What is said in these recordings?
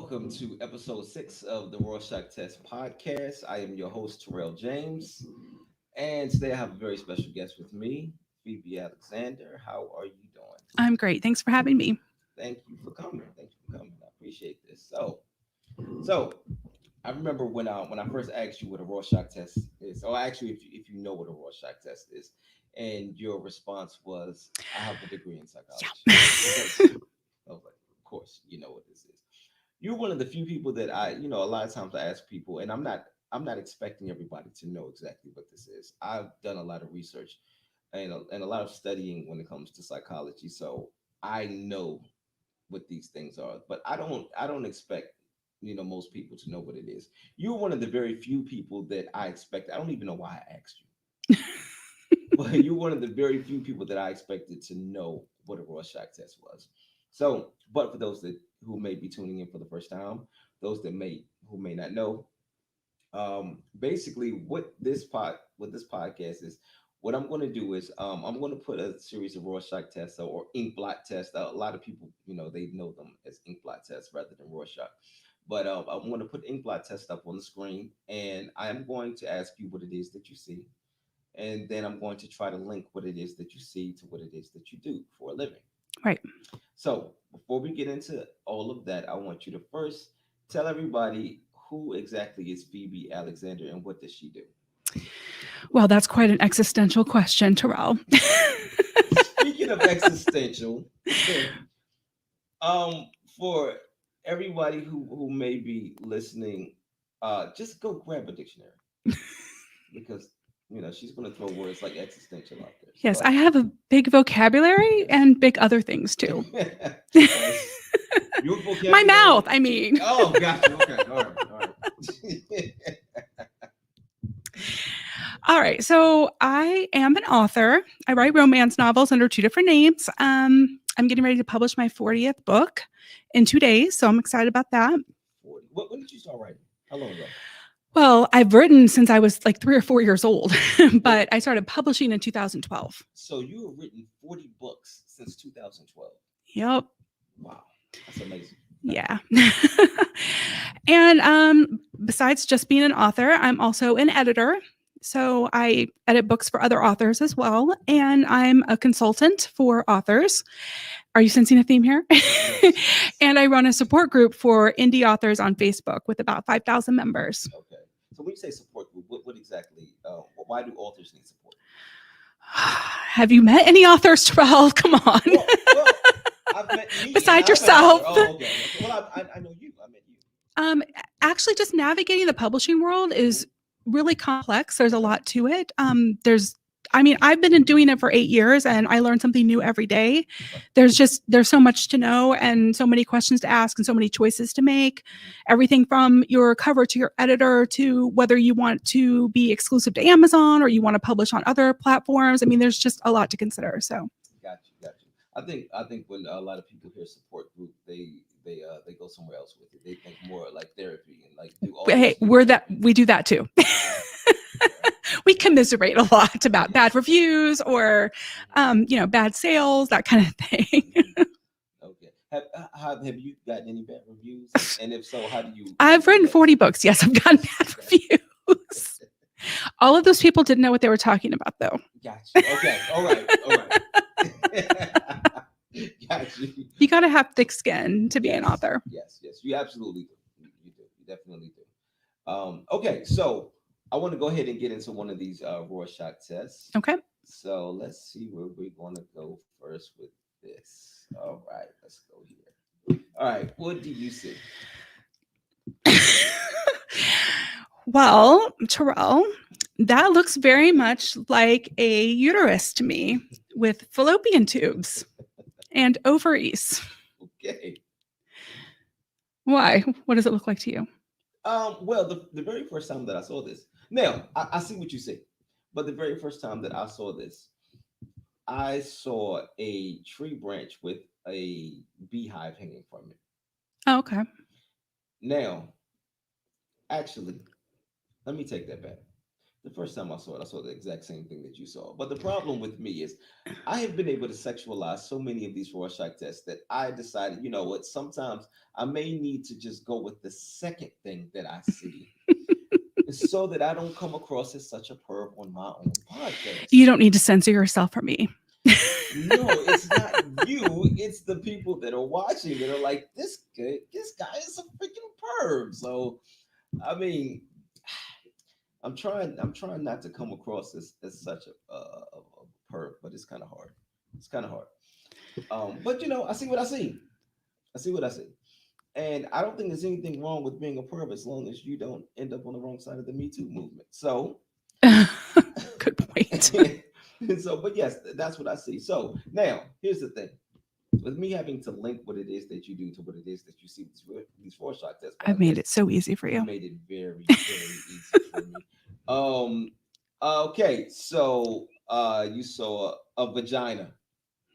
welcome to episode 6 of the Rorschach Test podcast. I am your host, Terrell James, and today I have a very special guest with me, Phoebe Alexander. How are you doing? I'm great. Thanks for having me. Thank you for coming. Thank you for coming. I appreciate this. So I remember when I first asked you what a Rorschach test is, or actually, if you know what a Rorschach test is, and your response was, "I have a degree in psychology." I was like, "Of course, you know what this is." You're one of the few people that a lot of times I ask people, and I'm not expecting everybody to know exactly what this is. I've done a lot of research and a lot of studying when it comes to psychology, so I know what these things are. But I don't expect most people to know what it is. You're one of the very few people that I expect. I don't even know why I asked you, but you're one of the very few people that I expected to know what a Rorschach test was. So, but for those that who may be tuning in for the first time, those that may not know, basically what this podcast is, what I'm going to do is I'm going to put a series of Rorschach tests or ink blot tests. A lot of people, they know them as ink blot tests rather than Rorschach. But I'm going to put ink blot test up on the screen, and I'm going to ask you what it is that you see, and then I'm going to try to link what it is that you see to what it is that you do for a living. Right. So before we get into all of that, I want you to first tell everybody who exactly is Phoebe Alexander and what does she do? Well, that's quite an existential question, Terrell. Speaking of existential, um, for everybody who may be listening, just go grab a dictionary because she's going to throw words like existential out there. Yes, I have a big vocabulary and big other things too. Yes. Your vocabulary. My mouth, I mean. Oh, gotcha. Okay, all right. All right. So I am an author. I write romance novels under two different names. I'm getting ready to publish my 40th book in 2 days. So I'm excited about that. 40. When did you start writing? How long ago? Well, I've written since I was like 3 or 4 years old, but I started publishing in 2012. So you have written 40 books since 2012. Yep. Wow. That's amazing. Yeah. And besides just being an author, I'm also an editor. So I edit books for other authors as well. And I'm a consultant for authors. Are you sensing a theme here? And I run a support group for indie authors on Facebook with about 5,000 members. Okay. So when you say support group, what exactly, why do authors need support? Have you met any authors, Terrell? Come on. Well, I've met me. Besides yourself. Oh, okay. Well, I know you. I met you. Actually, just navigating the publishing world is really complex. There's a lot to it. I've been doing it for 8 years and I learn something new every day. There's so much to know and so many questions to ask and so many choices to make. Everything from your cover to your editor to whether you want to be exclusive to Amazon or you want to publish on other platforms. I mean, there's just a lot to consider. So. Got you. I think when a lot of people hear support group, they go somewhere else with it. They think more like therapy and like do all. Hey, we do that too. We commiserate a lot about bad reviews or, bad sales, that kind of thing. Okay. Have you gotten any bad reviews? And if so, how do you? I've written 40 books. Yes, I've gotten bad reviews. All of those people didn't know what they were talking about, though. Gotcha. Okay. All right. Gotcha. You got to have thick skin to be an author. Yes. You absolutely do. You do. You definitely do. Okay. So I want to go ahead and get into one of these Rorschach tests. Okay. So let's see where we're going to go first with this. All right. Let's go here. All right. What do you see? Well, Terrell, that looks very much like a uterus to me with fallopian tubes and ovaries. Okay. Why? What does it look like to you? Well, the very first time that I saw this, now I see what you say, but the very first time that I saw this, I saw a tree branch with a beehive hanging from it. Oh, okay. Now, actually, let me take that back. The first time I saw the exact same thing that you saw. But the problem with me is I have been able to sexualize so many of these Rorschach tests that I decided, you know what, sometimes I may need to just go with the second thing that I see so that I don't come across as such a perv on my own podcast. You don't need to censor yourself for me. No, it's not you. It's the people that are watching that are like, this guy is a freaking perv. So, I mean, I'm trying not to come across as such a perv, but it's kind of hard. It's kind of hard. But you know, I see what I see. I see what I see. And I don't think there's anything wrong with being a perv as long as you don't end up on the wrong side of the Me Too movement. So, Good point. so, but yes, that's what I see. So now, here's the thing: with me having to link what it is that you do to what it is that you see these Rorschach tests, I've made it so easy for you you. made it very, very easy for me. Okay, so you saw a vagina.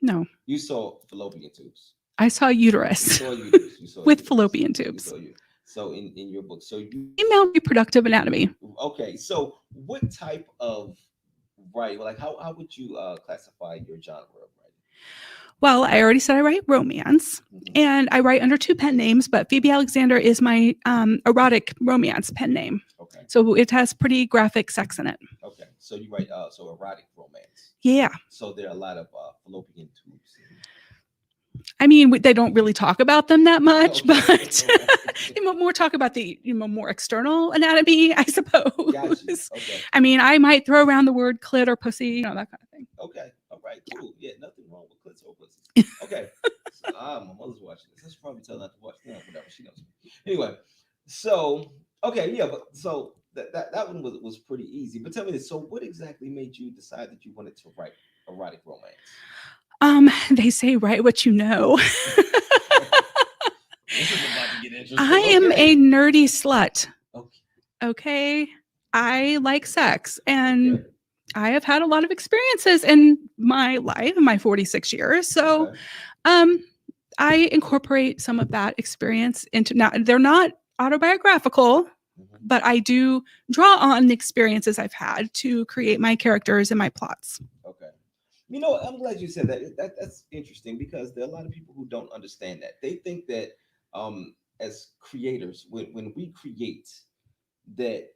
No, You saw fallopian tubes. I saw uterus You saw uterus. You saw with uterus. fallopian You tubes. saw you. So in your book, so you Female reproductive anatomy. okay. So what type of writing, like how would you classify your genre of writing? Well, I already said I write romance, Mhm. and I write under 2 pen names, but Phoebe Alexander is my erotic romance pen name. Okay. So it has pretty graphic sex in it. Okay. So you write so erotic romance. Yeah. So there are a lot of fallopian tubes. I mean, they don't really talk about them that much, Okay. but they more talk about the more external anatomy, I suppose. Got you. Okay. I mean, I might throw around the word clit or pussy, that kind of thing. Okay. All right. Cool. Yeah. Nothing wrong with clits or pussies. Okay. So, my mother's watching this. I should probably tell her not to watch. No, whatever. She knows. Anyway. So okay. Yeah. But so that one was pretty easy. But tell me this. So what exactly made you decide that you wanted to write erotic romance? They say write what you know. This is about to get interesting. I am a nerdy slut. Okay. Okay. I like sex, and Okay. I have had a lot of experiences in my life, in my 46 years. So Okay. I incorporate some of that experience into, now they're not autobiographical, Mhm. but I do draw on the experiences I've had to create my characters and my plots. Okay. You know, I'm glad you said that. That's interesting because there are a lot of people who don't understand that. They think that as creators, when we create, that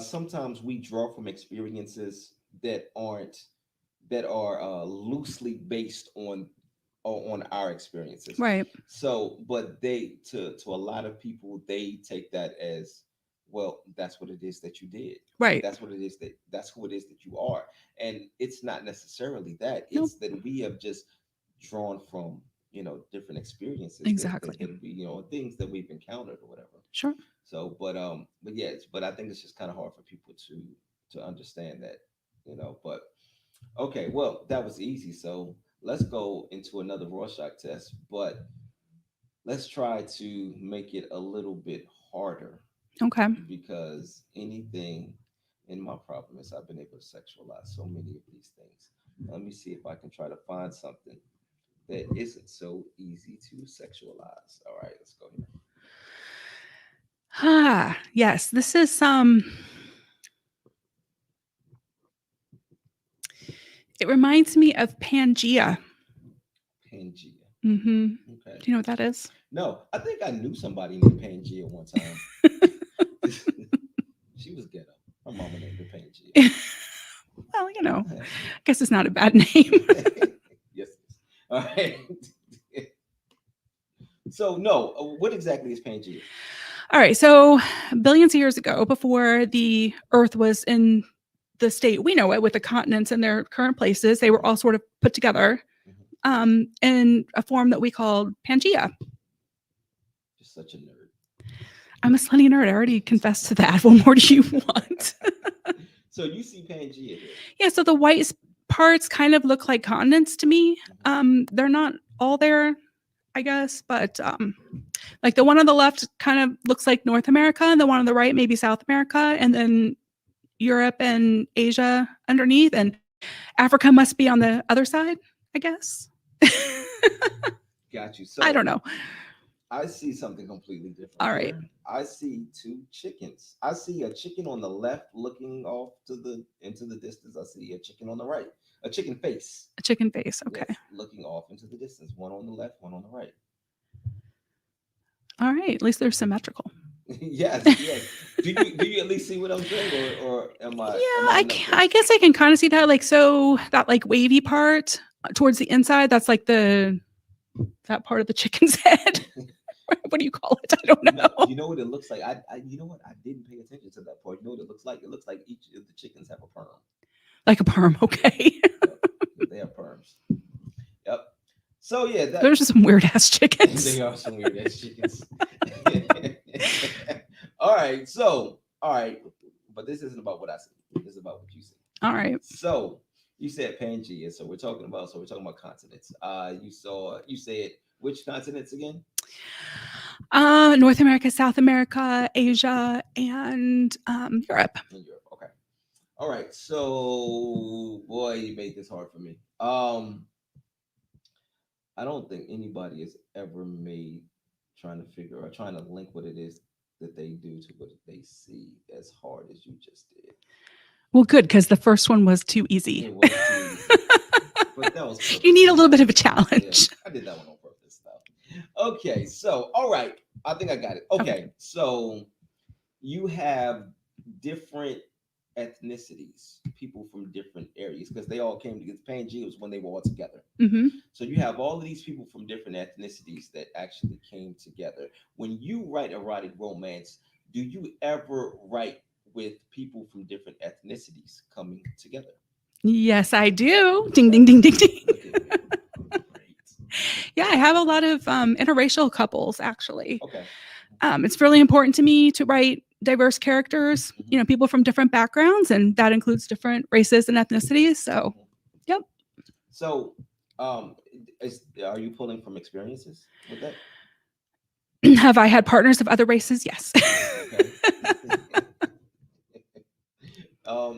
sometimes we draw from experiences that are loosely based on our experiences. Right. So, but they to a lot of people, they take that as, well, that's what it is that you did. Right. That's what it is that's who it is that you are. And it's not necessarily that. Nope. It's that we have just drawn from, different experiences Exactly. that we, things that we've encountered or whatever. Sure. So, but yeah, but I think it's just kind of hard for people to understand that, but okay, well, that was easy. So let's go into another Rorschach test, but let's try to make it a little bit harder Okay. because anything in my problem is I've been able to sexualize so many of these things. Let me see if I can try to find something that isn't so easy to sexualize. All right, let's go here. Yes, this is it reminds me of Pangaea. Pangaea. Mm-hmm. Okay. Do you know what that is? No, I think I knew somebody named Pangaea one time. She was ghetto. Her mama named her Pangaea. Well, I guess it's not a bad name. Yes. All right. So, no, what exactly is Pangaea? All right. So, billions of years ago, before the Earth was in the state we know it, with the continents in their current places, they were all sort of put together in a form that we call Pangaea. Just such a nerd. I'm a slutty nerd. I already confessed to that. What more do you want? So you see Pangaea here. Yeah. So the white parts kind of look like continents to me. They're not all there, I guess, but like the one on the left kind of looks like North America, and the one on the right maybe South America, and then Europe and Asia underneath, and Africa must be on the other side, I guess. Got you. So I don't know. I see something completely different All right. here. I see two chickens. I see a chicken on the left looking off to the into the distance. I see a chicken on the right. A chicken face. A chicken face. Okay. Yes, looking off into the distance. One on the left, one on the right. All right. At least they're symmetrical. Yes, yes. Do you at least see what I'm saying, or am Yeah, I I nutcracker? guess I can kind of see that. Like, so that like wavy part towards the inside, that's like that part of the chicken's head. What do you call it? I don't No, know. you know what it looks like. I you know what? I didn't pay attention to that part. You know what it looks like? It looks like each of the chickens have a perm. Like a perm. Okay. Yep, they have perms. Yep. So yeah, Those are some weird ass they chickens. are some weird ass chickens. All right. So all right, but this isn't about what I see. This is about what you see. All right. So you said Pangaea. So we're talking about continents. You said which continents again? North America, South America, Asia, and Europe. In Europe. Okay. All right. So boy, you made this hard for me. I don't think anybody has ever made trying to figure or trying to link what it is that they do to what they see as hard as you just did. Well, good, because the first one was too easy. It was too easy. But that was You need a little bit of a yeah, challenge. I did that one on purpose though. Okay, so all right. I think I got it. Okay. So you have different ethnicities, people from different areas, because they all came together. Pangea was when they were all together. Hmm. So you have all of these people from different ethnicities that actually came together. When you write erotic romance, do you ever write with people from different ethnicities coming together? Yes, I do. Ding, ding, ding, ding, ding. Look at you. Great. Yeah, I have a lot of interracial couples, actually. Okay. It's really important to me to write diverse characters, people from different backgrounds, and that includes different races and ethnicities. So, yep. So, are you pulling from experiences with that? Have I had partners of other races? Yes. Okay.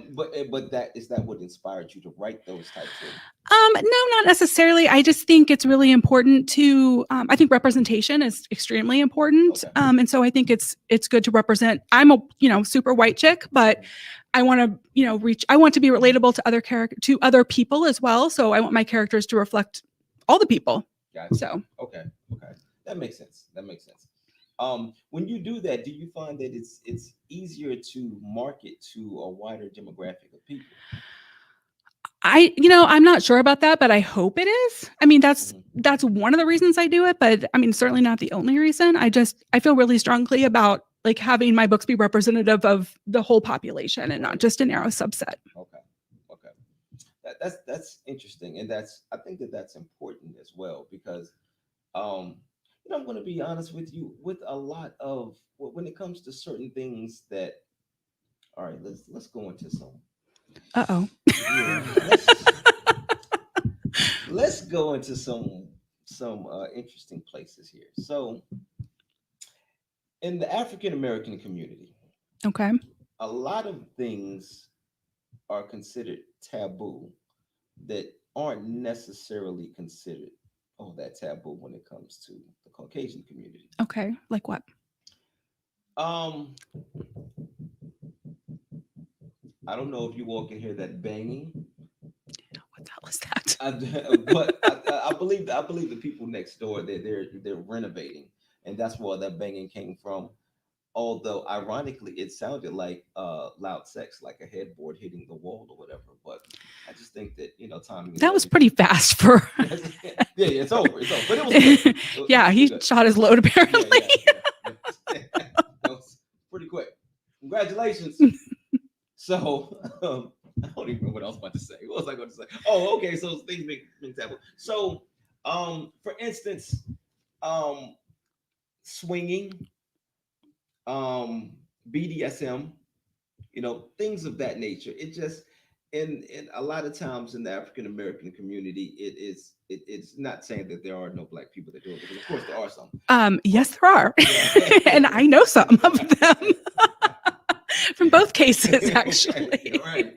But that what inspired you to write those types of? No, not necessarily. I just think it's really important to. I think representation is extremely important, Okay. and so I think it's good to represent. I'm a super white chick, but I want to reach. I want to be relatable to other people as well. So I want my characters to reflect all the people. Gotcha. So Okay, that makes sense. When you do that, do you find that it's easier to market to a wider demographic of people? I'm not sure about that, but I hope it is. I mean, Mhm. that's one of the reasons I do it, but I mean, certainly not the only reason. I feel really strongly about like having my books be representative of the whole population and not just a narrow subset. Okay, okay, that's interesting, and I think that's important as well because, I'm going to be honest with you with a lot of when it comes to certain things that. All right, let's go into some. Uh-oh. Yeah, let's go into some interesting places here. So, in the African American community, Okay. a lot of things are considered taboo that aren't necessarily considered that taboo when it comes to the Caucasian community. Okay. Like what? Um, I don't know if you all can hear that banging, What the hell is that? but I believe the people next door they're renovating, and that's where that banging came from. Although ironically, it sounded like loud sex, like a headboard hitting the wall or whatever. But I just think that timing is That was everything. pretty fast for. Yeah, it's over. It's over. But it was good. Yeah, he Good. shot his load Yeah, apparently. yeah. That was pretty quick. Congratulations. So I don't even know what I was about to say. What was I going to say? Oh, okay. So things being taboo. So, for instance, swinging, BDSM, things of that nature. It just in a lot of times in the African American community, it's not saying that there are no black people that do it because of course there are some. Yes, there are, Yeah. and I know some of them from both cases, actually. Right.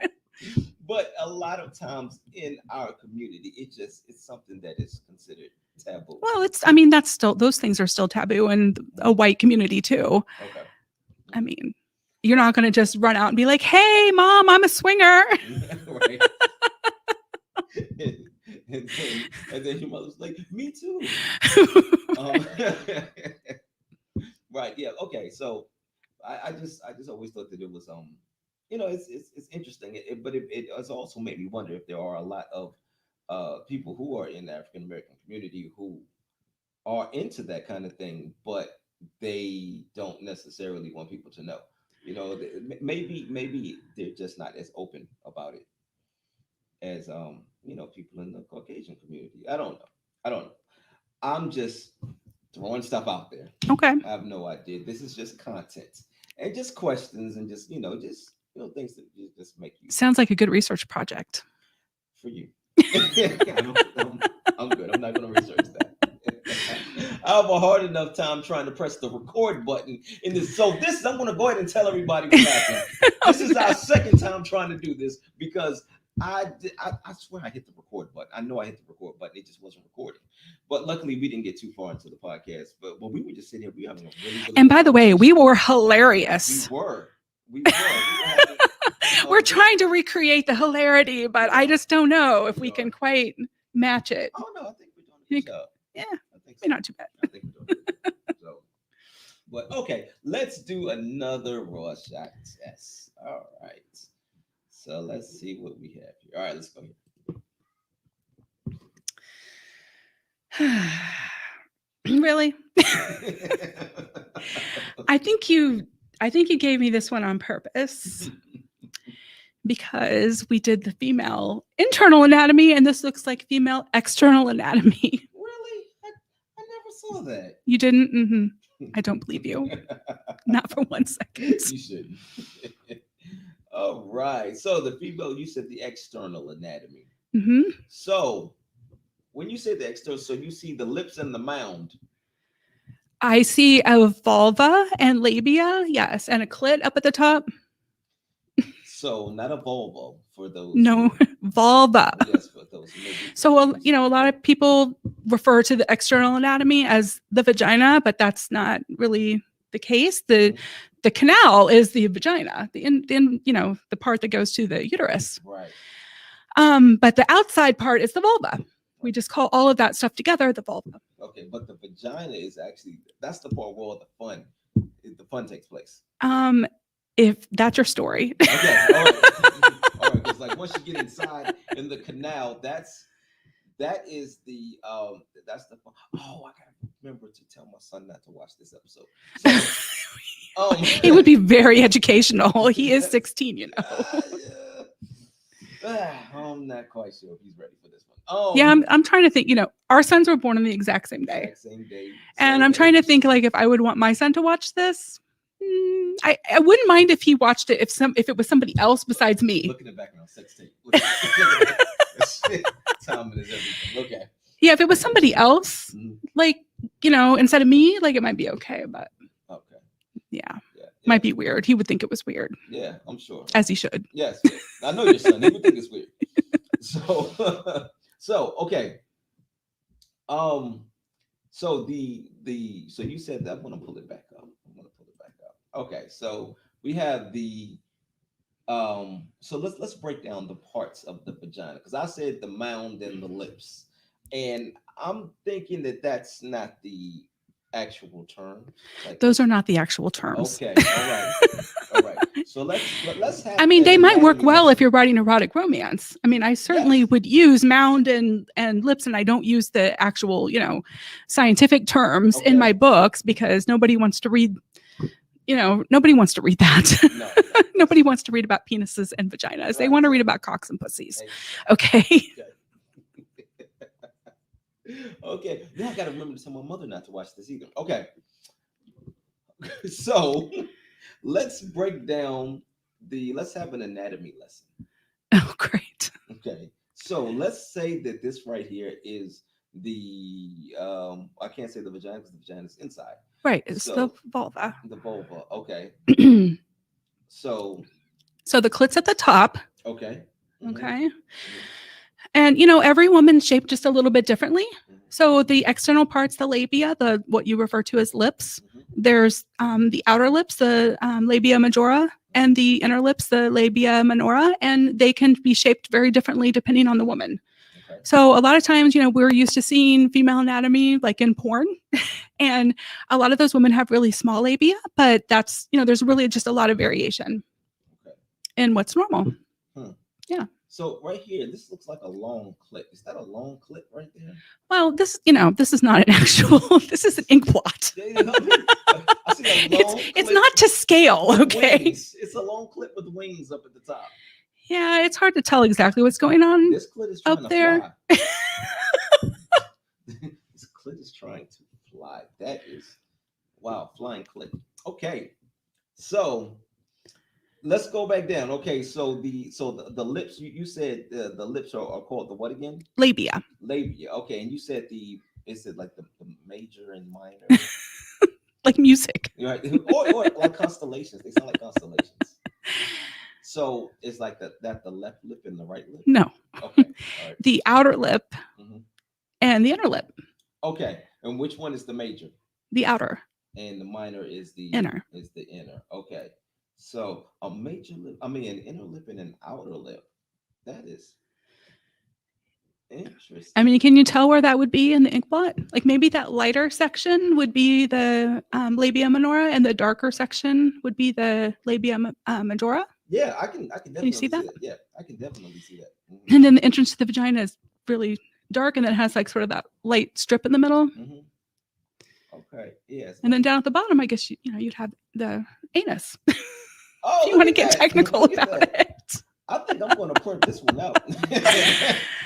But a lot of times in our community, it's something that is considered taboo. Well, I mean, that's still, those things are still taboo in a white community too. Okay. I mean, you're not going to just run out and be like, hey, mom, I'm a swinger. Right. and then your mother's like, me too. Um, right. Yeah. Okay. So I just always thought that it was it's interesting. But it has also made me wonder if there are a lot of people who are in the African American community who are into that kind of thing, but they don't necessarily want people to know. Maybe they're just not as open about it as people in the Caucasian community. I don't know. I don't know. I'm just throwing stuff out there. Okay. I have no idea. This is just content and just questions and just things that just make you. Sounds like a good research project. For you. I'm good. I'm not going to research that. I have a hard enough time trying to press the record button in this. So I'm going to go ahead and tell everybody what happened. This is our second time trying to do this because I swear I hit the record button. I know I hit the record button. It just wasn't recording. But luckily, we didn't get too far into the podcast. But we were just sitting here. We were having a really and by the way, we were hilarious. We were. We're trying to recreate the hilarity, but I just don't know if we can quite match it. Oh no, I think we're doing a good job. Yeah, I think so. Not too bad. I think we're doing good. So, but okay, let's do another Rorschach test. All right. So let's see what we have here. All right, let's go here. Really? I think you gave me this one on purpose because we did the female internal anatomy and this looks like female external anatomy. Really? I never saw that. You didn't? Mm-hmm. I don't believe you. Not for 1 second. You shouldn't. All right. So the female, you said the external anatomy. Mm-hmm. So when you say the external, so you see the lips and the mound. I see a vulva and labia, yes, and a clit up at the top. So not a vulva for those. No, vulva. Yes, for those. So, a lot of people refer to the external anatomy as the vagina, but that's not really the case. The canal is the vagina, the part that goes to the uterus. Right. But the outside part is the vulva. We just call all of that stuff together the vulva. Okay, but the vagina is actually, that's the part where all the fun takes place. If that's your story. Okay, all right. All right, because like once you get inside in the canal, that is the that's the fun. Oh, I gotta remember to tell my son not to watch this episode. So, it would be very educational. He is 16, I'm not quite sure if he's ready for this one. Yeah, I'm trying to think. Our sons were born on the exact same day. And I'm trying to think, like, if I would want my son to watch this. I wouldn't mind if he watched it if it was somebody else besides me. Look in the background, sex tape. Timing is everything. Okay. Yeah, if it was somebody else, like, instead of me, like, it might be okay, but okay. Yeah. Might be weird. He would think it was weird. Yeah, I'm sure. As he should. Yes. I know your son. He would think it's weird. So okay. So so you said that. I'm gonna pull it back up. Okay, so we have the so let's break down the parts of the vagina, because I said the mound and the lips, and I'm thinking that that's not the actual term. Like, those are not the actual terms. Okay, all right. So let's have. I mean, they might work well if you're writing erotic romance. I mean, I certainly would use mound and lips, and I don't use the actual, scientific terms in my books because nobody wants to read. Nobody wants to read that. No. Nobody wants to read about penises and vaginas. Right. They want to read about cocks and pussies. Okay. Okay. Now I got to remember to tell my mother not to watch this either. Okay. So let's break down let's have an anatomy lesson. Oh, great. Okay. So let's say that this right here is I can't say the vagina because the vagina is inside. Right. It's the vulva. The vulva. Okay. So the clit's at the top. Okay. Okay. And every woman's shaped just a little bit differently. Mhm. So the external parts, the labia, the what you refer to as lips, Mhm. there's the outer lips, the labia majora, and the inner lips, the labia minora, and they can be shaped very differently depending on the woman. Okay. So a lot of times, we're used to seeing female anatomy like in porn, and a lot of those women have really small labia, but that's, there's really just a lot of variation Okay. in what's normal. Hmm. Yeah. So right here, this looks like a long clip. Is that a long clip right there? Well, this is not an actual, this is an ink blot. Yeah, I see a long It's clip not to scale, with okay? wings. It's a long clip with wings up at the top. Yeah, it's hard to tell exactly what's going on This clit is trying up to there. fly. This clit is trying to fly. That is, wow, flying clit. Okay, so let's go back down. Okay, so the lips, you said the lips are called the what again? Labia. Labia. Okay, and you said is it like the major and minor? Like music. Right, or like constellations. They sound like constellations. So it's like the left lip and the right lip. No. Okay, all right. The outer lip Mhm. and the inner lip. Okay, and which one is the major? The outer. And the minor is the Inner. inner. Okay, so a major lip, I mean an inner lip and an outer lip. That is interesting. I mean, can you tell where that would be in the ink blot? Like maybe that lighter section would be the labia minora, and the darker section would be the labia majora. Yeah, I can definitely you see that? Yeah, I can definitely see that. Mhm. And then the entrance to the vagina is really dark, and then it has like sort of that light strip in the middle. Mm-hmm. Okay, yes. And then down at the bottom, I guess you'd have the anus. Oh, if you want to get technical about it. I think I'm going to print this one out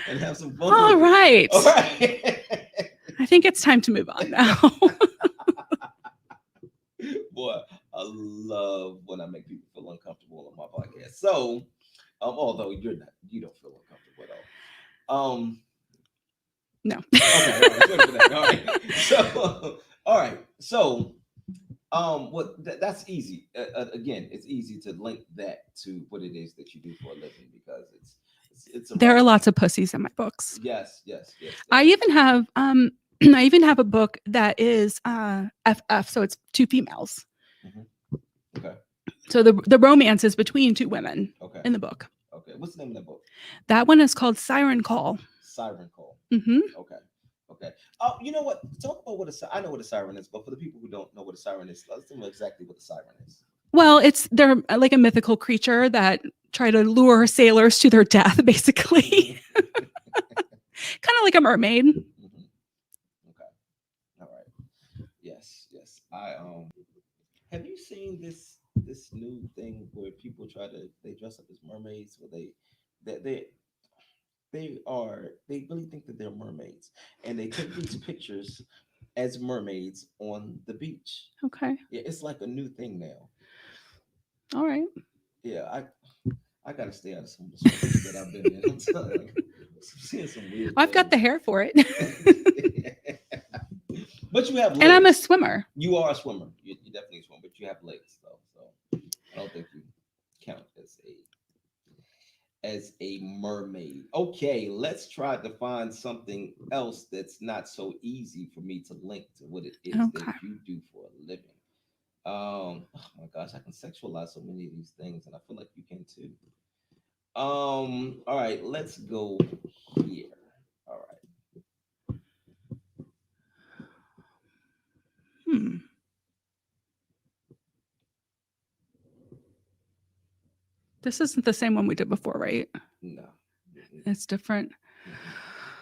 and have some fun. All right. All right. I think it's time to move on now. Boy, I love when I make people feel uncomfortable on my podcast. So, although you don't feel uncomfortable at all. No. Okay. All right. So, all right. So, that's easy. Again, it's easy to link that to what it is that you do for a living because it's there are lots of pussies in my books. Yes. I even have I even have a book that is FF, so it's two females. Mm-hmm. Okay. So the romance is between two women. Okay. In the book. Okay. What's the name of that book? That one is called Siren Call. Siren Call. Mm-hmm. Okay. Oh, you know what? Talk about I know what a siren is, but for the people who don't know what a siren is, let's tell them exactly what the siren is. Well, they're like a mythical creature that try to lure sailors to their death, basically. Kind of like a mermaid. Mm-hmm. Okay. All right. Yes. I have you seen this new thing where people they dress up as mermaids, or they really think that they're mermaids, and they take these pictures as mermaids on the beach. Okay. Yeah, it's like a new thing now. All right. Yeah, I gotta stay out of some of the stories that I've been in. I'm telling you, I'm seeing some weird. I've got the hair for it. But you have legs. And I'm a swimmer. You are a swimmer. You definitely swim, but you have legs though, so I don't think you count as a mermaid. Okay, let's try to find something else that's not so easy for me to link to what it is that you do for a living. Oh my gosh, I can sexualize so many of these things, and I feel like you can too. All right, let's go here. All right. This isn't the same one we did before, right? No. It's different.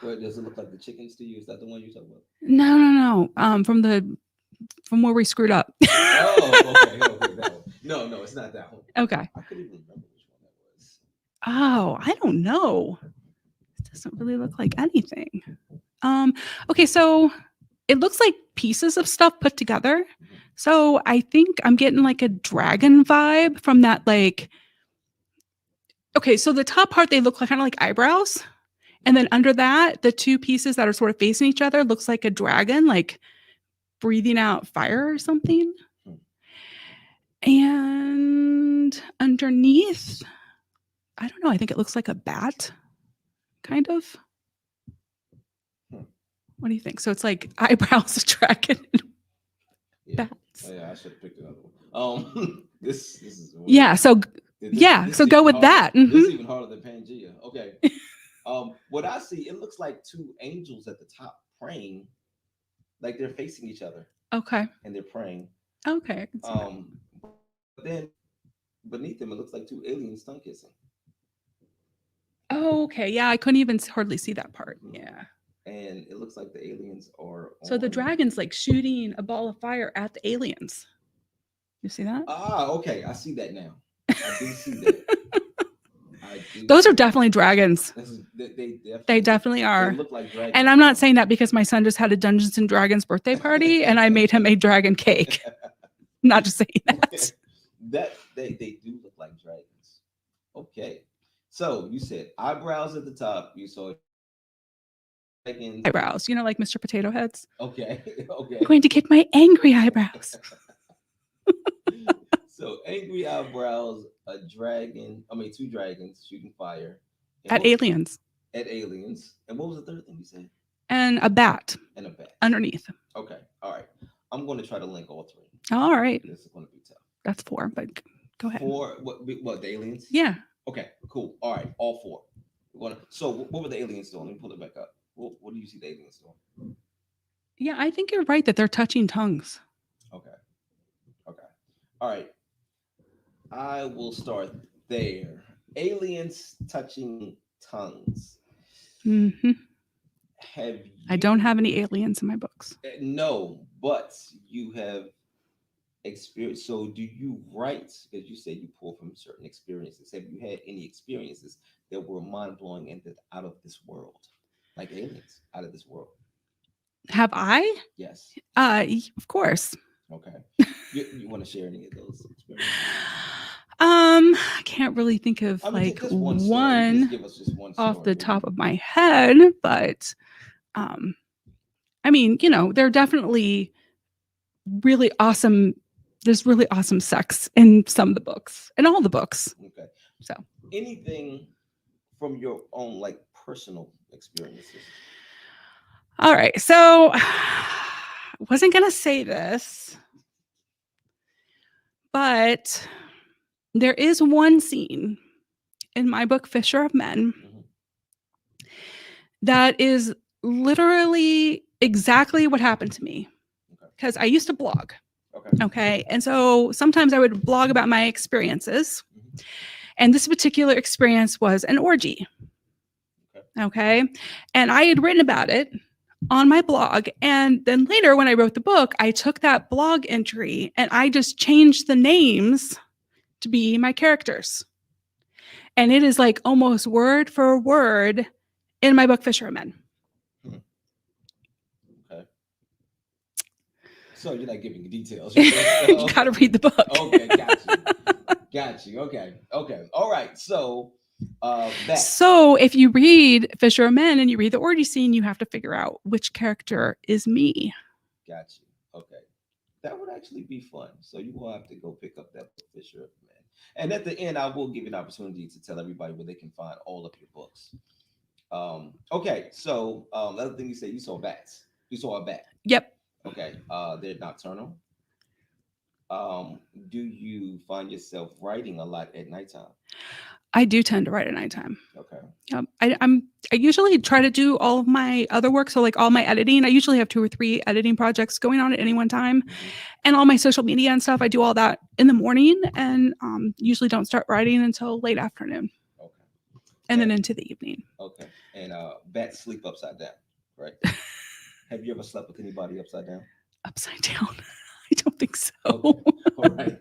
Well, does it look like the chickens to you? Is that the one you're talking about? No. From where we screwed up. Okay. That one. No, it's not that one. Okay. I couldn't even remember which one that was. Oh, I don't know. It doesn't really look like anything. Okay, so it looks like pieces of stuff put together. Mm-hmm. So I think I'm getting like a dragon vibe from that, like. Okay, so the top part, they look like kind of like eyebrows. And then under that, the two pieces that are sort of facing each other looks like a dragon, like breathing out fire or something. And underneath, I don't know, I think it looks like a bat. kind of. Hmm. What do you think? So it's like eyebrows, a dragon, and Yeah. bats. Oh, yeah, I should have picked another one. This is weird. Yeah. So This So is go even with harder. that. This is Mhm. even harder than Pangea. Okay. What I see, it looks like two angels at the top praying, like they're facing each other Okay. and they're praying. Okay. I can see that. But then beneath them, it looks like two aliens tongue kissing. Oh, okay. Yeah. I couldn't even hardly see that part. Mhm. Yeah. And it looks like the aliens are So the on. dragon's like shooting a ball of fire at the aliens. You see that? Okay, I see that now. I do see that. I do Those see are that. definitely dragons. They definitely They are. look like dragons. And I'm not saying that because my son just had a Dungeons and Dragons birthday party and I made him a dragon cake. Not just saying that. that they do look like dragons. Okay. So you said eyebrows at the top. You saw dragon. Eyebrows, like Mr. Potato Heads. Okay. Okay. I'm going to get my angry eyebrows. So angry eyebrows, a dragon. I mean, two dragons shooting fire At aliens. At aliens. And what was the third thing you said? And a bat. And a bat underneath. Okay. All right. I'm going to try to link all three. All right. This is going to be tough. That's 4, but go ahead. 4. What? The aliens? Yeah. Okay. Cool. All right. All 4. So what were the aliens doing? Let me pull it back up. What do you see the aliens doing? Yeah, I think you're right that they're touching tongues. Okay. Okay. All right. I will start there. Aliens touching tongues. Mm-hmm. Have you, I don't have any aliens in my books. No, but you have experience. So do you write, because you said you pull from certain experiences, have you had any experiences that were mind-blowing and that out of this world, like aliens out of this world? Have I? Yes. Of course. Okay. You want to share any of those experiences? I can't really think of just one story. Just give us just one off story, the maybe. top of my head, but I mean, there are definitely really awesome. There's really awesome sex in some of the books, in all the books. Okay. So anything from your own like personal experiences? All right. So I wasn't going to say this, but there is one scene in my book, Fisher of Men, that is literally exactly what happened to me. Because I used to blog. Okay. And so sometimes I would blog about my experiences. And this particular experience was an orgy. Okay. And I had written about it on my blog. And then later, when I wrote the book, I took that blog entry and I just changed the names to be my characters. And it is like almost word for word in my book, Fisher of Men. Okay. So you're not giving details. You got to read the book. Okay, got you. Okay. All right. So So if you read Fisher of Men and you read the orgy scene, you have to figure out which character is me. Got you. Okay. That would actually be fun. So you will have to go pick up that book, Fisher of Men. And at the end, I will give you an opportunity to tell everybody where they can find all of your books. Okay. So the other thing you said, you saw bats. You saw a bat. Yep. Okay. They're nocturnal. Do you find yourself writing a lot at nighttime? I do tend to write at nighttime. Okay. I usually try to do all of my other work. So like all my editing, I usually have 2 or 3 editing projects going on at any one time. And all my social media and stuff, I do all that in the morning and usually don't start writing until late afternoon. Okay. And then into the evening. Okay. And bats sleep upside down, right? Have you ever slept with anybody upside down? Upside down? I don't think so. Okay. All right.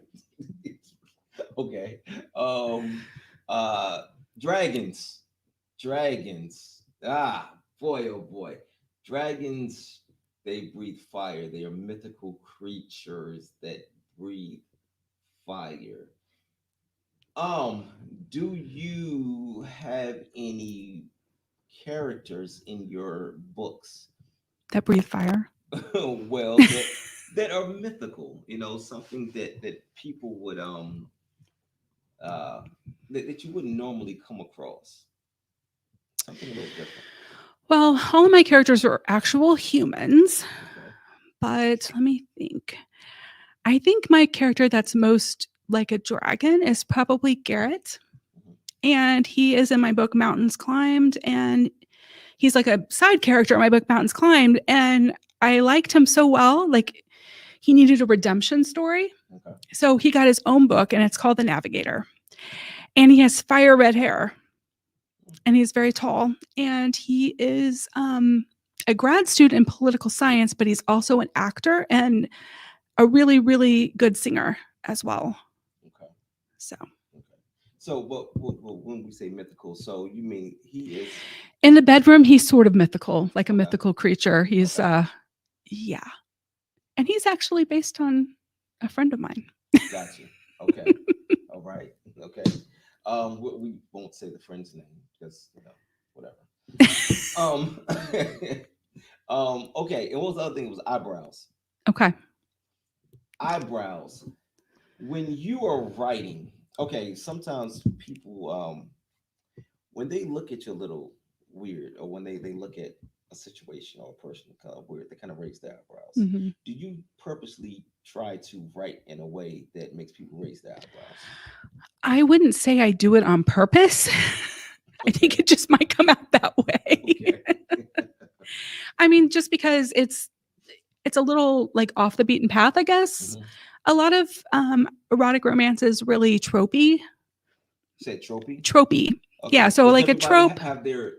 Okay. Dragons. Ah, boy, oh boy. Dragons, they breathe fire. They are mythical creatures that breathe fire. Do you have any characters in your books that breathe fire? Well, that are mythical, something that people would that you wouldn't normally come across. Something a little different. Well, all of my characters are actual humans, Okay. but let me think. I think my character that's most like a dragon is probably Garrett. Mhm. And he is in my book Mountains Climbed. And he's like a side character in my book Mountains Climbed. And I liked him so well. Like he needed a redemption story. Okay. So he got his own book and it's called The Navigator. And he has fire red hair. And he's very tall. And he is a grad student in political science, but he's also an actor and a really, really good singer as well. Okay. So Okay. So, when we say mythical, so you mean he is in the bedroom, he's sort of mythical, like a Okay. mythical creature. He's, Okay. yeah. And he's actually based on a friend of mine. Gotcha. Okay. All right. Okay. We won't say the friend's name because whatever. Um. Okay. And what was the other thing? It was eyebrows. Okay. Eyebrows. When you are writing, okay. Sometimes people, when they look at you a little weird, or when they look at a situation or a person kind of weird, they kind of raise their eyebrows. Mhm. Do you purposely try to write in a way that makes people raise their eyebrows? I wouldn't say I do it on purpose. I think Okay. it just might come out that way. Okay. I mean, just because it's a little like off the beaten path, I guess. Mhm. A lot of erotic romance is really tropey. Said tropey. Tropey. Okay. Yeah, so Does like a everybody trope. have their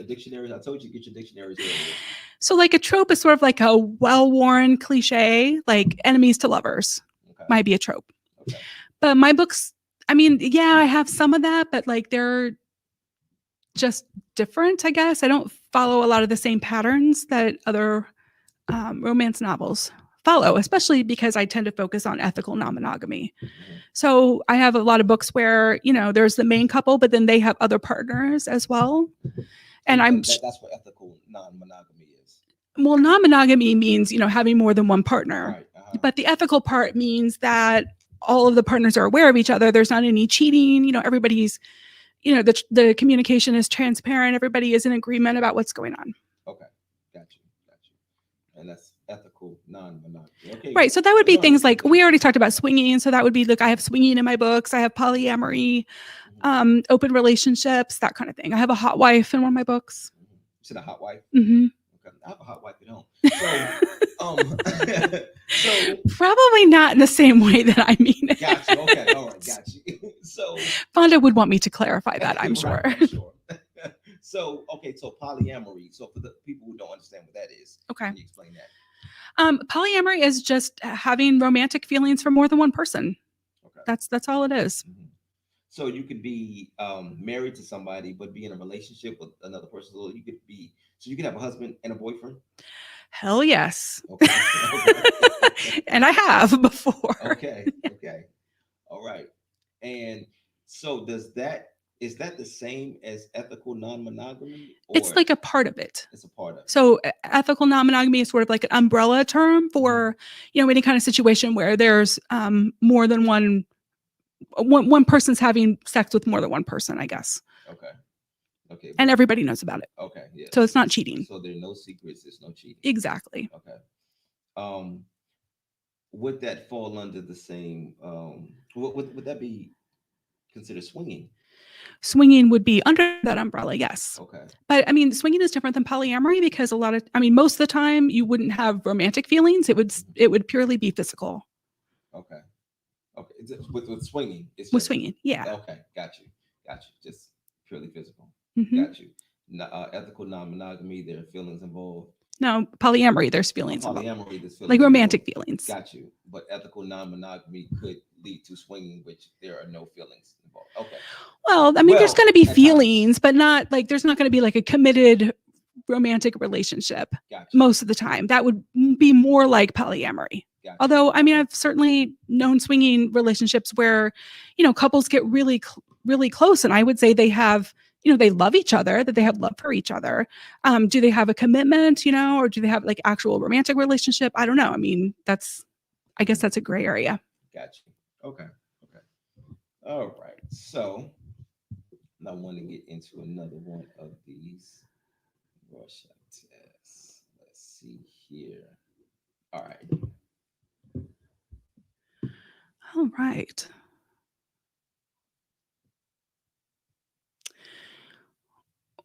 dictionaries? I told you to get your dictionaries earlier. So like a trope is sort of like a well-worn cliche, like enemies to lovers Okay. might be a trope. Okay. But my books, I mean, yeah, I have some of that, but like they're just different, I guess. I don't follow a lot of the same patterns that other romance novels follow, especially because I tend to focus on ethical non-monogamy. Mhm. So I have a lot of books where, there's the main couple, but then they have other partners as well. And that's what ethical non-monogamy is. well, non-monogamy means, having more than one partner. Right. Uh-huh. But the ethical part means that all of the partners are aware of each other. There's not any cheating. Everybody's, the communication is transparent. Everybody is in agreement about what's going on. Okay. Got you. And that's ethical non-monogamy. Okay. Right. So that would be No, things like we already talked about swinging. So that would be like I have swinging in my books. I have polyamory, Mhm. open relationships, that kind of thing. I have a hot wife in one of my books. You said a hot wife. Mm-hmm. Okay. I have a hot wife at home. So, Probably not in the same way that I mean it. got you. Okay. All right. Got you. So Fonda would want me to clarify that, I'm sure. Right, I'm sure. So, okay. So polyamory. So for the people who don't understand what that is, Okay. can you explain that? Polyamory is just having romantic feelings for more than one person. Okay. That's all it is. Mhm. So you could be married to somebody, but be in a relationship with another person. So you could have a husband and a boyfriend. Hell yes. Okay. Okay. And I have before. Okay. Okay. All right. And so is that the same as ethical non-monogamy? It's like a part of it. It's a part of it. So ethical non-monogamy is sort of like an umbrella term for, any kind of situation where there's more than one person's having sex with more than one person, I guess. Okay. Okay. And everybody knows about it. Okay. Yeah. So it's not cheating. So there are no secrets. There's no cheating. Exactly. Okay. Would that fall under the same? Would that be considered swinging? Swinging would be under that umbrella, yes. Okay. But I mean, swinging is different than polyamory because most of the time you wouldn't have romantic feelings. It would purely be physical. Okay. Okay. With swinging, it's With just, swinging, yeah. Okay. Got you. Just purely physical. Mhm. Got you. Ethical non-monogamy. There are feelings involved. No, polyamory, there's feelings involved. Polyamory, there's feelings like romantic involved. feelings. Got you. But ethical non-monogamy could lead to swinging, which there are no feelings involved. Okay. Well, there's going to be feelings, but not like there's not going to be like a committed romantic relationship. Gotcha. Most of the time. That would be more like polyamory. Gotcha. Although, I've certainly known swinging relationships where, couples get really, really close. And I would say they have, they love each other, that they have love for each other. Do they have a commitment, or do they have like actual romantic relationship? I don't know. I guess that's a gray area. Gotcha. Okay. All right. So And I want to get into another one of these Rorschach tests. Let's see here. All right. All right.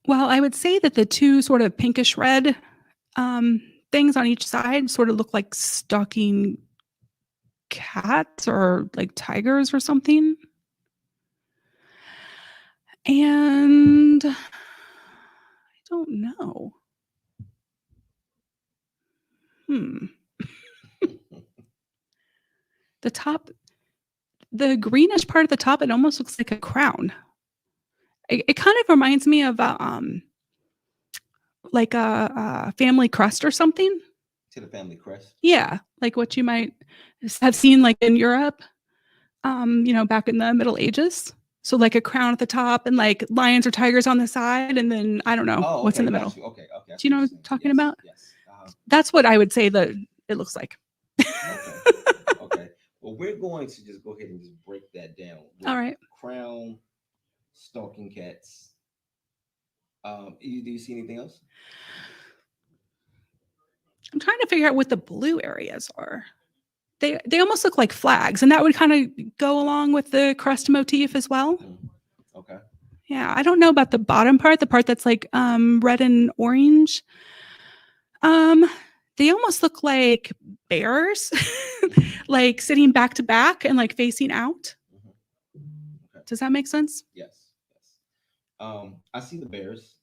Well, I would say that the two sort of pinkish red things on each side sort of look like stalking cats or like tigers or something. And I don't know. The top, the greenish part at the top, it almost looks like a crown. It kind of reminds me of like a family crest or something. To the family crest. Yeah, like what you might have seen like in Europe, back in the Middle Ages. So like a crown at the top and like lions or tigers on the side, and then I don't know what's okay, in the middle. You. Okay. Do you know what I'm talking about? Yes. That's what I would say that it looks like. Okay. Well, we're going to just go ahead and just break that down. All right. Crown, stalking cats. Do you see anything else? I'm trying to figure out what the blue areas are. They almost look like flags, and that would kind of go along with the crust motif as well. Okay. Yeah, I don't know about the bottom part, the part that's like red and orange. They almost look like bears, like sitting back to back and like facing out. Okay. Does that make sense? Yes. I see the bears.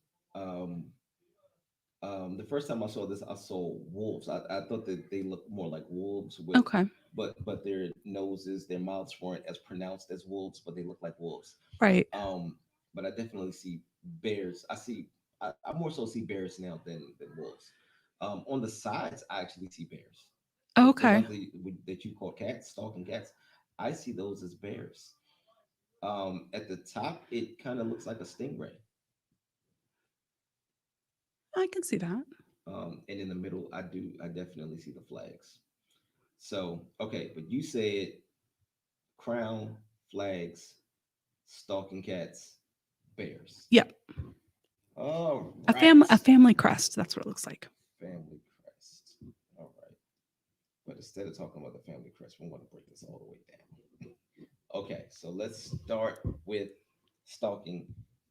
The first time I saw this, I saw wolves. I thought that they looked more like wolves. Okay. But their noses, their mouths weren't as pronounced as wolves, but they look like wolves. Right. But I definitely see bears. I more so see bears now than wolves. On the sides, I actually see bears. Okay. The ones that you call cats, stalking cats, I see those as bears. At the top, it kind of looks like a stingray. I can see that. And in the middle, I definitely see the flags. So, okay, but you said crown, flags, stalking cats, bears. Yep. All right. A family crest. That's what it looks like. Family crest. All right. But instead of talking about the family crest, we want to break this all the way down. Okay, so let's start with stalking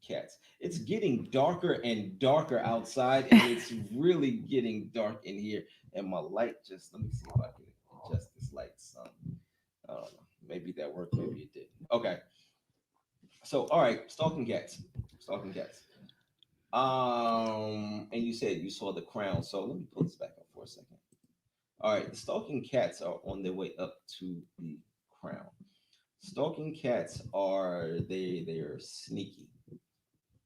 cats. It's getting darker and darker outside, and it's really getting dark in here. And my light let me see if I can adjust this light some. I don't know. Maybe that worked, maybe it didn't. Okay. So, all right, stalking cats. And you said you saw the crown. So let me pull this back up for a second. All right, the stalking cats are on their way up to the crown. Stalking cats are sneaky.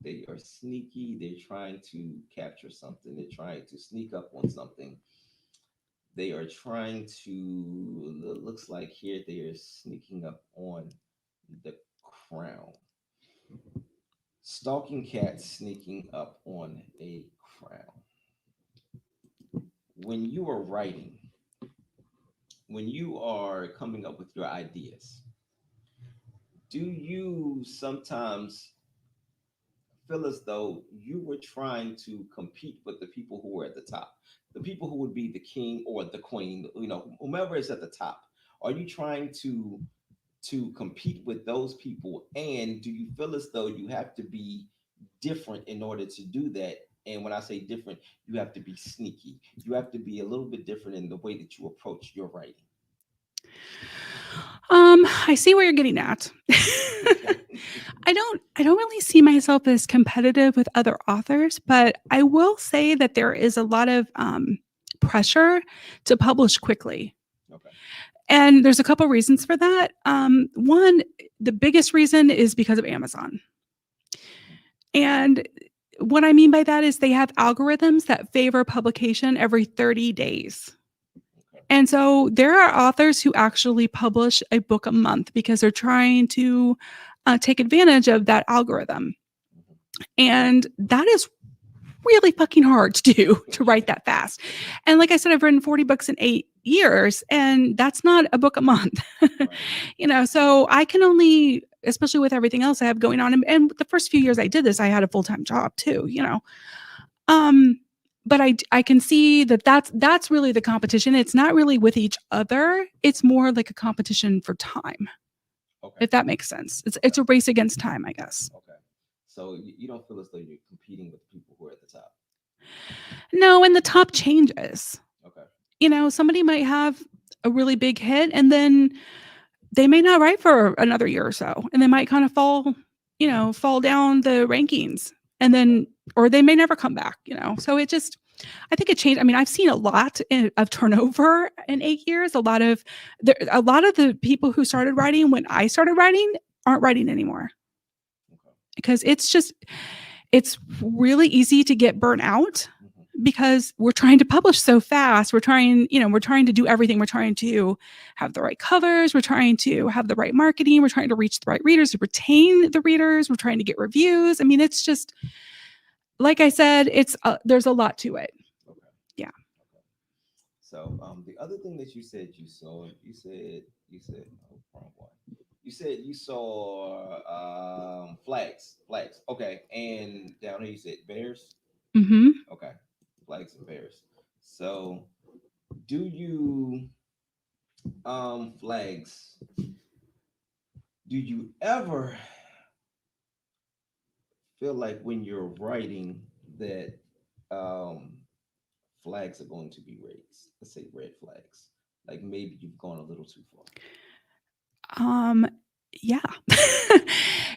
They are sneaky. They're trying to capture something. They're trying to sneak up on something. They are trying to, it looks like here they are sneaking up on the crown. Stalking cats sneaking up on a crown. When you are writing, when you are coming up with your ideas, do you sometimes feel as though you were trying to compete with the people who were at the top, the people who would be the king or the queen, whomever is at the top? Are you trying to compete with those people? And do you feel as though you have to be different in order to do that? And when I say different, you have to be sneaky. You have to be a little bit different in the way that you approach your writing. I see where you're getting at. I don't really see myself as competitive with other authors, but I will say that there is a lot of pressure to publish quickly. Okay. And there's a couple reasons for that. One, the biggest reason is because of Amazon. And what I mean by that is they have algorithms that favor publication every 30 days. And so there are authors who actually publish a book a month because they're trying to take advantage of that algorithm. And that is really fucking hard to do, to write that fast. And like I said, I've written 40 books in 8 years, and that's not a book a month. So I can only especially with everything else I have going on. And the first few years I did this, I had a full-time job too, but I can see that that's really the competition. It's not really with each other. It's more like a competition for time, Okay. if that makes sense. It's a race against time, I guess. Okay. So you don't feel as though you're competing with people who are at the top. No, and the top changes. Okay. Somebody might have a really big hit, and then they may not write for another year or so, and they might kind of fall down the rankings, and then, or they may never come back, So I think it changed. I mean, I've seen a lot of turnover in 8 years. A lot of the people who started writing when I started writing aren't writing anymore, Okay. because it's really easy to get burnt out, because we're trying to publish so fast. We're trying to do everything. We're trying to have the right covers. We're trying to have the right marketing. We're trying to reach the right readers, to retain the readers. We're trying to get reviews. I mean, it's just, like I said, there's a lot to it. Okay. Yeah. Okay. So the other thing that you said you saw, oh, wrong one. You said you saw flags. Okay. And down here you said bears. Mm-hmm. Okay. Flags and bears. So do you flags, do you ever feel like when you're writing that flags are going to be raised? Let's say red flags. Like maybe you've gone a little too far. Yeah.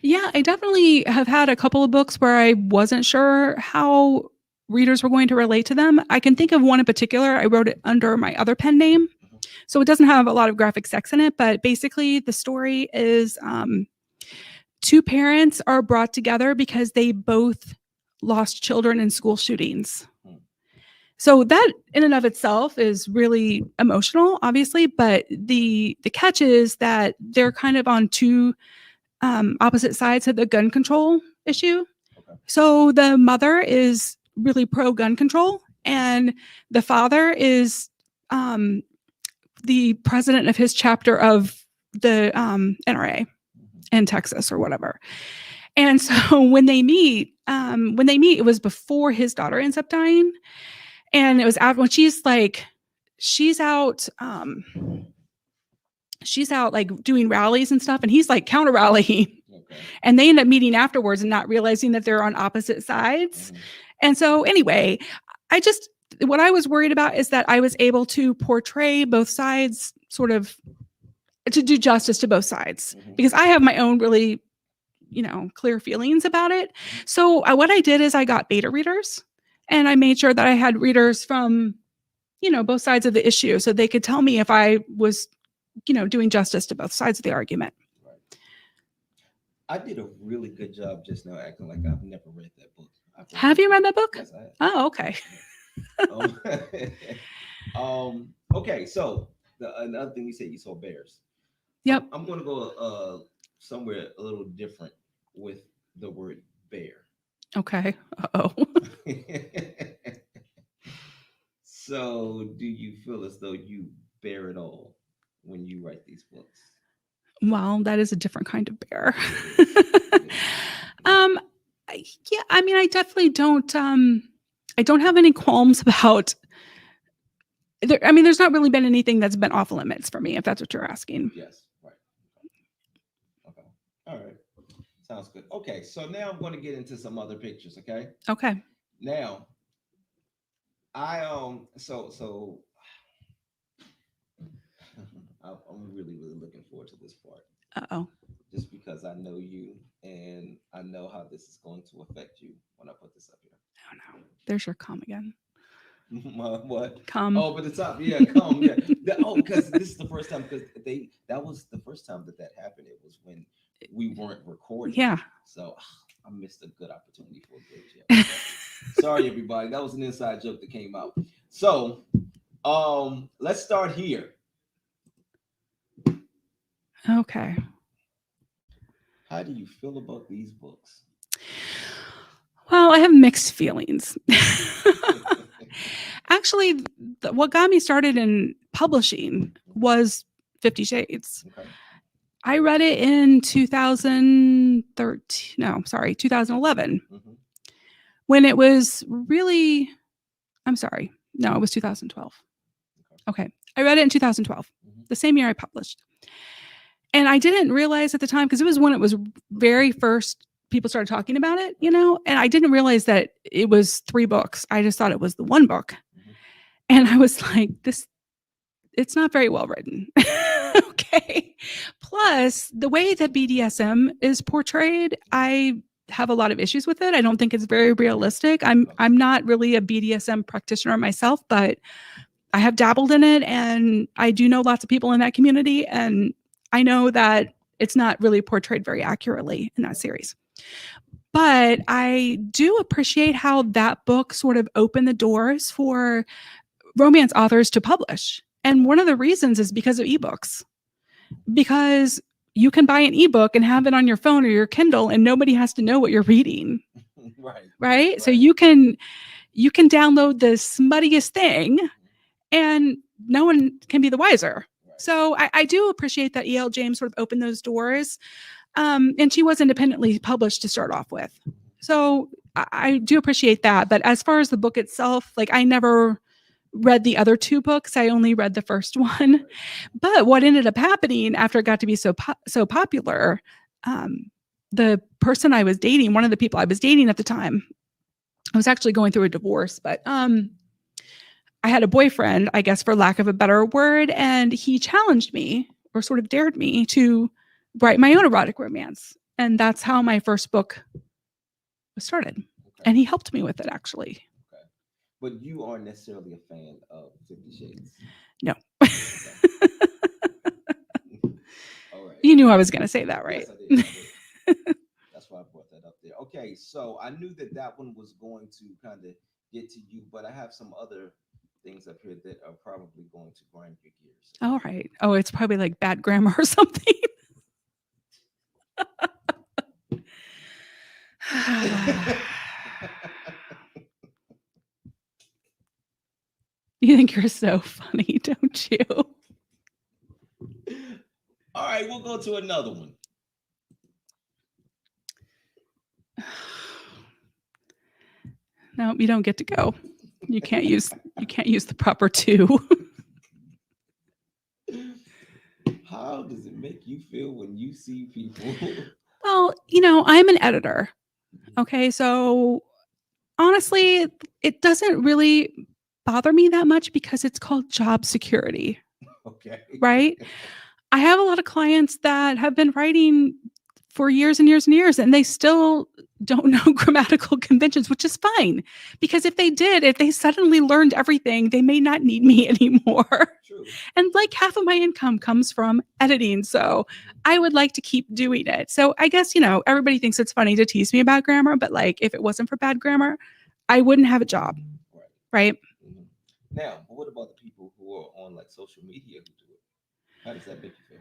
Yeah, I definitely have had a couple of books where I wasn't sure how readers were going to relate to them. I can think of one in particular. I wrote it under my other pen name, so it doesn't have a lot of graphic sex in it, but basically the story is two parents are brought together because they both lost children in school shootings. So that in and of itself is really emotional, obviously, but the catch is that they're kind of on two opposite sides of the gun control issue. Okay. So the mother is really pro gun control, and the father is the president of his chapter of the NRA in Texas or whatever. And so when they meet, it was before his daughter ends up dying. And it was after, when she's out like doing rallies and stuff, and he's like counter rallying. Okay. And they end up meeting afterwards and not realizing that they're on opposite sides. And so anyway, what I was worried about is that I was able to portray both sides, sort of to do justice to both sides, because I have my own really, clear feelings about it. So what I did is I got beta readers, and I made sure that I had readers from, both sides of the issue, so they could tell me if I was, doing justice to both sides of the argument. Right. I did a really good job just now acting like I've never read that book. Have you read that book? Yes, I have. Oh, okay. Okay, so another thing you said, you saw bears. Yep. I'm going to go somewhere a little different with the word bear. Okay. Uh-oh. So do you feel as though you bear it all when you write these books? Well, that is a different kind of bear. Yeah, I mean, I definitely don't I don't have any qualms about there's not really been anything that's been off limits for me, if that's what you're asking. Yes, right. Okay. All right. Sounds good. Okay, so now I'm going to get into some other pictures, okay? Okay. Now, I'm really looking forward to this part. Uh-oh. Just because I know you and I know how this is going to affect you when I put this up here. Oh no. There's your cum again. What? Cum. Oh, but the top, yeah, cum, yeah. Because this is the first time, because that was the first time that happened. It was when we weren't recording. Yeah. So I missed a good opportunity for a good joke. Sorry, everybody. That was an inside joke that came out. So let's start here. Okay. How do you feel about these books? Well, I have mixed feelings. Actually, what got me started in publishing was 50 Shades. Okay. I read it in 2013. No, sorry, 2011. Mm-hmm. When it was really, I'm sorry. No, it was 2012. Okay. I read it in 2012, Mm-hmm. the same year I published. And I didn't realize at the time, because it was when it was very first people started talking about it, and I didn't realize that it was 3 books. I just thought it was the one book. Mm-hmm. And I was like, it's not very well written. Okay. Plus, the way that BDSM is portrayed, I have a lot of issues with it. I don't think it's very realistic. I'm not really a BDSM practitioner myself, but I have dabbled in it, and I do know lots of people in that community, and I know that it's not really portrayed very accurately in that series. But I do appreciate how that book sort of opened the doors for romance authors to publish. And one of the reasons is because of ebooks. Because you can buy an ebook and have it on your phone or your Kindle, and nobody has to know what you're reading. Right? So you can download the smuttiest thing and no one can be the wiser. So I do appreciate that E.L. James sort of opened those doors. And she was independently published to start off with. So I do appreciate that. But as far as the book itself, like, I never read the other 2 books. I only read the first one. But what ended up happening after it got to be so popular, the person I was dating, one of the people I was dating at the time, I was actually going through a divorce, but I had a boyfriend, I guess, for lack of a better word, and he challenged me, or sort of dared me, to write my own erotic romance. And that's how my first book was started. Okay. And he helped me with it, actually. Okay. But you aren't necessarily a fan of 50 Shades? No. Okay. All right. You knew I was going to say that, right? Yes, I did. That's why I brought that up there. Okay, so I knew that one was going to kind of get to you, but I have some other things up here that are probably going to grind your gears. All right. Oh, it's probably like bad grammar or something. You think you're so funny, don't you? All right, we'll go to another one. No, you don't get to go. You can't use the proper 2. How does it make you feel when you see people? Well, I'm an editor. Okay, so honestly, it doesn't really bother me that much because it's called job security. Okay. Right? I have a lot of clients that have been writing for years and years and years, and they still don't know grammatical conventions, which is fine. Because if they suddenly learned everything, they may not need me anymore. True. And like half of my income comes from editing. So I would like to keep doing it. So I guess, everybody thinks it's funny to tease me about grammar, but like, if it wasn't for bad grammar, I wouldn't have a job. Right? Mm-hmm. Now, what about the people who are on like social media who do it? How does that make you feel?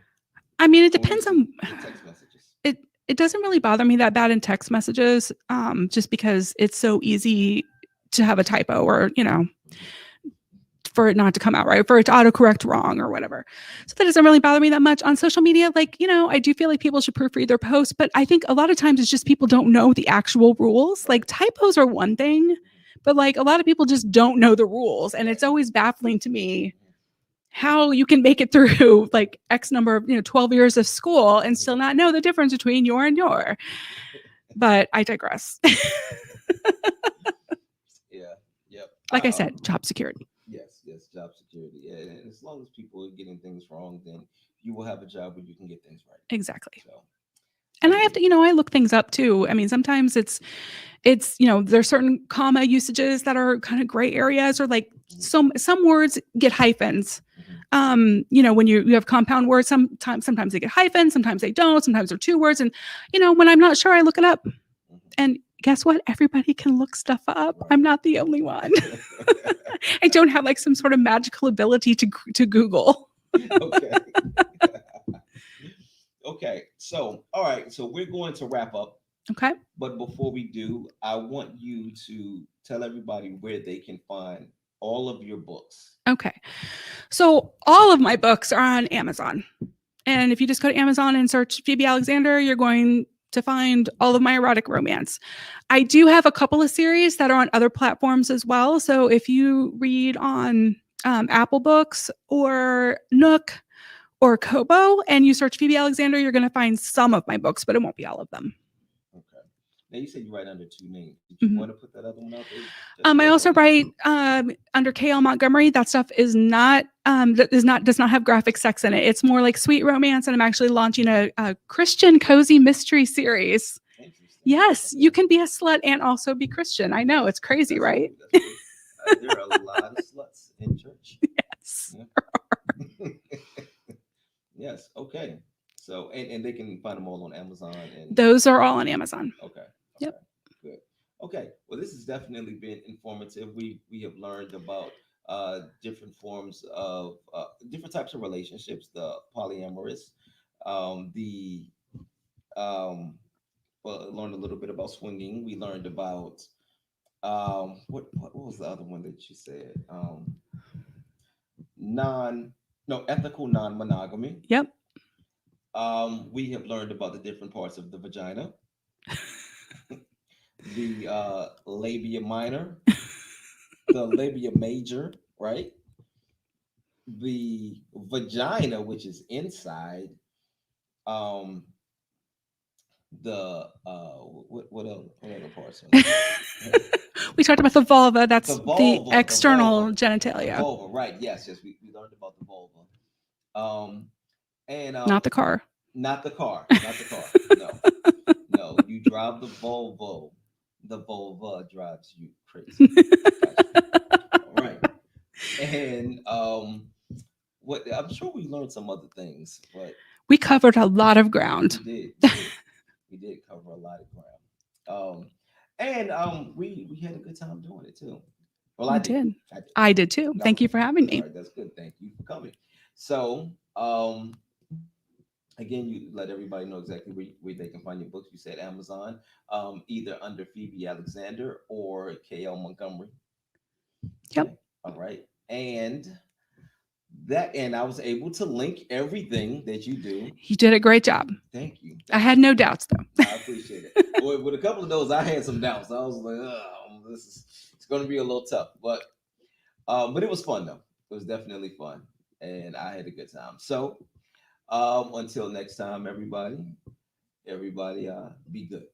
I mean, it depends on text messages. It doesn't really bother me that bad in text messages, just because it's so easy to have a typo, or, for it not to come out right, for it to autocorrect wrong or whatever. So that doesn't really bother me that much. On social media, like, I do feel like people should proofread their posts, but I think a lot of times it's just people don't know the actual rules. Like, typos are one thing, but like a lot of people just don't know the rules. And it's always baffling to me how you can make it through like X number of, 12 years of school and still not know the difference between your and your. But I digress. Yeah. Yep. Like I said, job security. Yes, job security. Yeah, and as long as people are getting things wrong, then you will have a job where you can get things right. Exactly. So, and I have to, I look things up too. I mean, sometimes it's, there's certain comma usages that are kind of gray areas, or like some words get hyphens. When you have compound words, sometimes they get hyphens, sometimes they don't, sometimes they're 2 words. And, when I'm not sure, I look it up. And guess what? Everybody can look stuff up. I'm not the only one. I don't have like some sort of magical ability to Google. Okay. Okay. So, all right. So we're going to wrap up. Okay. But before we do, I want you to tell everybody where they can find all of your books. Okay. So all of my books are on Amazon. And if you just go to Amazon and search Phoebe Alexander, you're going to find all of my erotic romance. I do have a couple of series that are on other platforms as well. So if you read on Apple Books or Nook or Kobo and you search Phoebe Alexander, you're going to find some of my books, but it won't be all of them. Okay. Now you said you write under two names. Did you want to put that other one out there? I also write under KL Montgomery. That stuff is not does not have graphic sex in it. It's more like sweet romance, and I'm actually launching a Christian cozy mystery series. Yes, you can be a slut and also be Christian. I know, it's crazy, right? There are a lot of sluts in church. Yes. Yeah. Yes. Okay. So and they can find them all on Amazon. And those are all on Amazon. Okay. Yep. Good. Okay. Well, this has definitely been informative. We have learned about different forms of different types of relationships. The polyamorous, the well, learned a little bit about swinging. We learned about what was the other one that you said? Non no ethical non-monogamy. Yep. We have learned about the different parts of the vagina, the labia minor, the labia major, right? The vagina, which is inside, um, the what other parts? We talked about the vulva. That's The the, vulva, external the genitalia. vulva, right? Yes, yes. We learned about the vulva. And Not the car. Not the car. Not the car. No, no. You drive the Volvo. The vulva drives you crazy. Gotcha. All right. And what I'm sure we learned some other things, but we covered a lot of ground. We did cover a lot of ground. We had a good time doing it too. Well, I did. I did too. No, thank you for having me. All right, that's good. Thank you for coming. So, again, you let everybody know exactly where they can find your books. You said Amazon, either under Phoebe Alexander or KL Montgomery. Yep. Okay. All right. And I was able to link everything that you do. You did a great job. Thank you. I had no doubts though. I appreciate it. With a couple of those, I had some doubts. I was like, oh, it's going to be a little tough, but it was fun though. It was definitely fun, and I had a good time. So, until next time, everybody, be good.